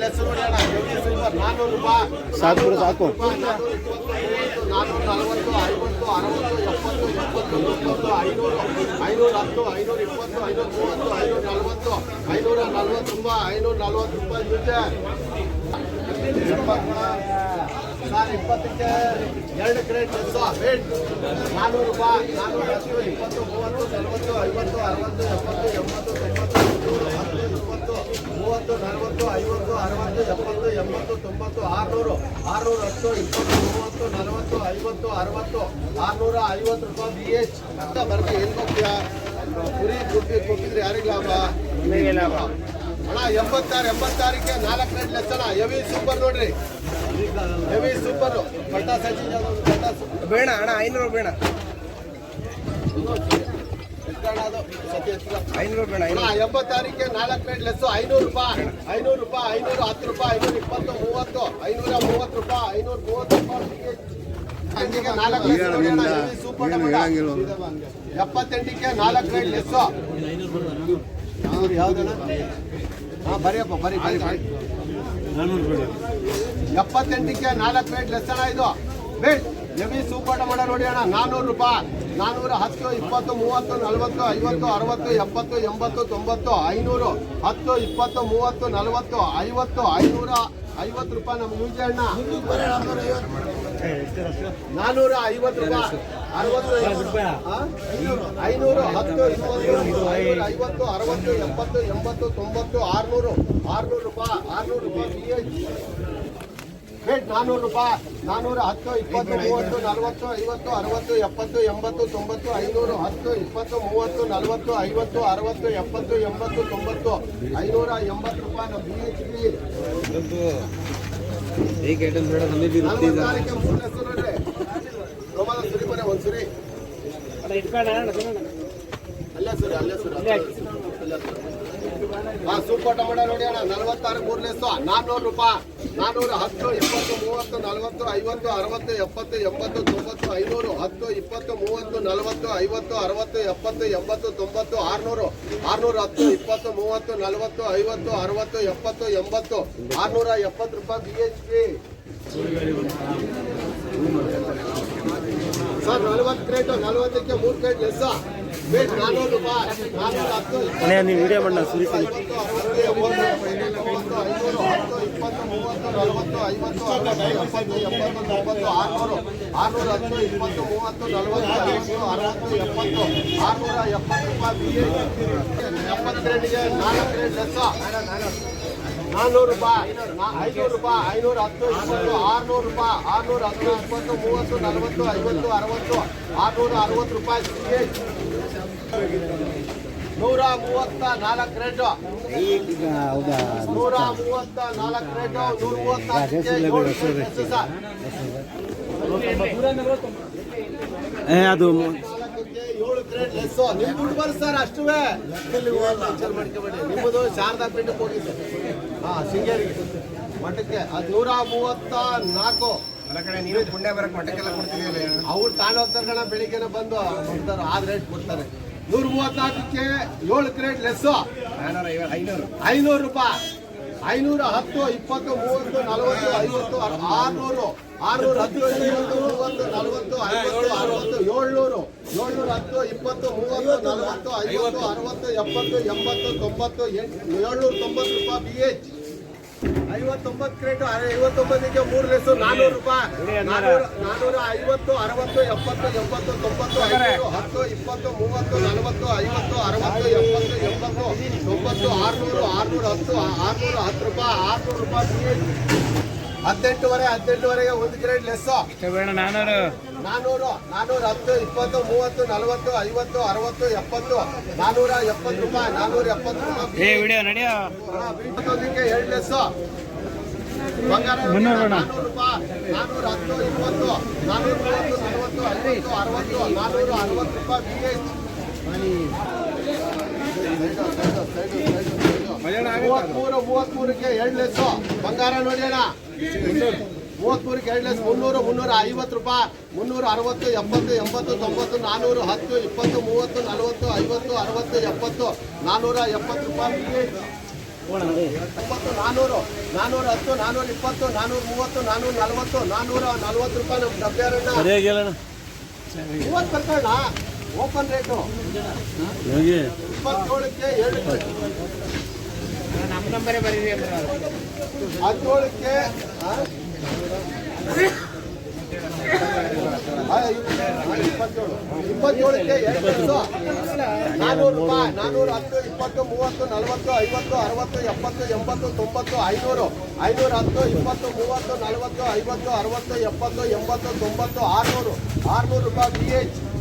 Less ನೋಡಿ ಅಣ್ಣ. 400 ರೂಪಾಯಿ. ಸಾಕು ಸಾಕು. 440, 50, 60, 70, 80, 90, 500, 510, 520, 530, 540, 540 ರೂಪಾಯಿ ಜೊತೆ 20ಕ್ಕೆ 2 ಕ್ರೇಟ್ ಲೆಸ್ ವೇಟ್ 400 ರೂಪಾಯಿ. 410, 20, 30, 40, 50, 60, 70, 80, 90, 30, 40, 50, 60, 70, 80, 90, 600, 610, 20, 30, 40, 50, 60, 650 ರೂಪಾಯಿ BH ಅಂತ ಬರ್ತೀವಿ. ಏನು ಹೋಗ್ತೀಯಾ? ಕುರಿ ಕೊಟ್ಟಿದ್ರೆ ಯಾರಿಗೆ ಲಾಭ? ಅಣ್ಣ 86ಕ್ಕೆ 4 ಕ್ರೇಟ್ ಲೆಸ್ ಅಣ್ಣ. ಹೆವಿ ಸೂಪರ್ ನೋಡ್ರಿ, ಹೆವಿ ಸೂಪರ್ ಪಟ್ಟ ಸಜ್ಜಿ ಬೇಡ ಅಣ್ಣ 500 ಬೇಡ, 500 ಬೇಡ. 86ಕ್ಕೆ 4 ಕ್ರೇಟ್ ಲೆಸ್ 500 ರೂಪಾಯಿ. 500 ರೂಪಾಯಿ, 510 ರೂಪಾಯಿ, 520, 30, 530 ರೂಪಾಯಿ, 530 ರೂಪಾಯಿ. 78ಕ್ಕೆ 4 ಕ್ರೇಟ್ ಲೆಸ್. ಯಾವ್ದಣ್ಣ? ಹಾಂ ಬರಿಯಪ್ಪ ಬರಿ. 78ಕ್ಕೆ 4 ಕ್ರೇಟ್ ಲೆಸ್ ಅಣ್ಣ. ಇದು ಬೇಟ್ ಹೆವಿ ಸೂಪರ್ ಟೊಮಾಟೋ ನೋಡಿ ಅಣ್ಣ. 400 ರೂಪಾಯಿ. 410, 20, 30, 40, 50, 60, 70, 80, 90, 500, 10, 20, 30, 40, 50, 550 ರೂಪಾಯಿ. ನಮ್ಮ ಯೂಜಿ ಅಣ್ಣ 450 ರೂಪಾಯಿ. 60, 500, 10, 20, 50, 60, 70, 80, 90, 600, 600 ರೂಪಾಯಿ. 600 ರೂಪಾಯಿ BH ವೇಟ್ 400 ರೂಪಾಯಿ. 410, 20, 30, 40, 50, 60, 70, 80, 90, 500, 10, 20, 30, 40, 50, 60, 70, 80, 90, 580 ರೂಪಾಯಿ. ನಮ್ಮ BHB ಸುರಿ ಬರ ಒಂದು ಸುರಿ ಸೂಪರ್ ಟೊಮೆಟೊ ನೋಡಿ ಅಣ್ಣ. 46 3 ಲೆಸ್ 400 ರೂಪಾಯಿ. 410, 20, 30, 40, 50, 60, 70, 80, 90, 500, 10, 20, 30, 40, 50, 60, 70, 80, 90, 600, 610, 20, 30, 40, 50, 60, 70, 80, 670 ರೂಪಾಯಿ BHP. ಸರ್ 40 ಕ್ರೇಟ್, 40ಕ್ಕೆ 3 ಕ್ರೇಟ್ ಲೆಸ್ ವೇಟ್ 400 ರೂಪಾಯಿ. 410 ನೀವು ವಿಡಿಯೋ ಮಾಡಿ ಸುರಿ 60, 70, 80, 500, 10, 20, 30, 40, 50, 60, 70, 80, 90, 600, 610, 20, 30, 40, 50, 60, 70, 670 ರೂಪಾಯಿ BH. 70 ಕ್ರೇಟ್ಗೆ 4 ಕ್ರೇಟ್ ಲೆಸ್ 400 ರೂಪಾಯಿ. 500 ರೂಪಾಯಿ. 510, 20, 600 ರೂಪಾಯಿ. 610, 20, 30, 40, 50, 60, 660 ರೂಪಾಯಿ BH. 134 ಕ್ರೇಟ್. 134 ಕ್ರೇಟ್. 134 ಅದು 7 ಕ್ರೇಟ್ ಲೆಸ್. ನಿಮ್ ದುಡ್ಡು ಬರ್ ಸರ್ ಅಷ್ಟುವೇ ಮಾಡ್ಕೊಬೇಡಿ. ನಿಮ್ಮದು ಶಾರದಾ ಪೀಠಕ್ಕೆ ಹೋಗಿದ್ದೆ ಶೃಂಗೇರಿಗೆ ಮಠಕ್ಕೆ. ಅದು 134. ನೀವು ಪುಣ್ಯ ಬರಕ್ ಮಠಕ್ಕೆಲ್ಲ ಕೊಡ್ತಿದ್ದೀರಿ. ಅವ್ರು ತಾಂಡ್ ಹೋಗ್ತಾರೆ ಕಣ, ಬೆಳಿಗ್ಗೆನೆ ಬಂದು ಕೊಡ್ತಾರೆ. ಆ ರೇಟ್ ಕೊಡ್ತಾರೆ. 134ಕ್ಕೆ 7 ಕ್ರೇಟ್ ಲೆಸ್ 500 ರೂಪಾಯಿ. 510, 20, 30, 40, 50, 600, 610, 20, 30, 40, 50, 60, 700, 710, 20, 30, 40, 50, 60, 70, 80, 90, 790 ರೂಪಾಯಿ BH. 59 ಕ್ರೇಟ್. 59ಕ್ಕೆ 3 ಲೆಸ್ 400 ರೂಪಾಯಿ. 450, 60, 70, 80, 90, 10, 20, 30, 40, 50, 60, 70, 80, 80, 90, 600, 610, 610 ರೂಪಾಯಿ. 600 ರೂಪಾಯಿ BH. 18ವರೆಗೆ 1 ಕ್ರೇಟ್ ಲೆಸ್ 400, 410, 20, 30, 40, 50, 60, 70, 470 ರೂಪಾಯಿ. 470 ರೂಪಾಯಿ ವಿಡಿಯೋ ನಡೆಯೋ. 21ಕ್ಕೆ 2 ಲೆಸ್ ಬಂಗಾರ 400 ರೂಪಾಯಿ. 410, 20, 430, 40, 50, 60, 460 ರೂಪಾಯಿ BH. 33ಕ್ಕೆ 2 ಲೆಸ್ ಬಂಗಾರ ನೋಡಿ ಅಣ್ಣ. 33ಕ್ಕೆ 2 ಲೆಸ್ 300, 350 ರೂಪಾಯಿ. 360, 70, 80, 90, 400, 10, 20, 30, 40, 50, 60, 70, 470 ರೂಪಾಯಿ BH. 90 400 410 420 430 440 440 ರೂಪಾಯಿ ನಮ್ಮ ಡಬ್ಬ್ಯಾರಣ್ಣ ಸರಿಯಾಗಿ ಹೇಳಣ್ಣ 30 ಕರ್ಕೊಳ್ಳ ಓಪನ್ ರೇಟು ಹೋಗಿ 27ಕ್ಕೆ 7 ನಮ್ಮ ನಂಬರೇ ಬರೀರಿ ಅಂದ್ರೆ 17ಕ್ಕೆ 27ಕ್ಕೆ 2 400 ರೂಪಾಯಿ 410 20 30 40 50 60 70 80 90 500 510 20 30 40 50 60 70 80 80 90 600 600 ರೂಪಾಯಿ BH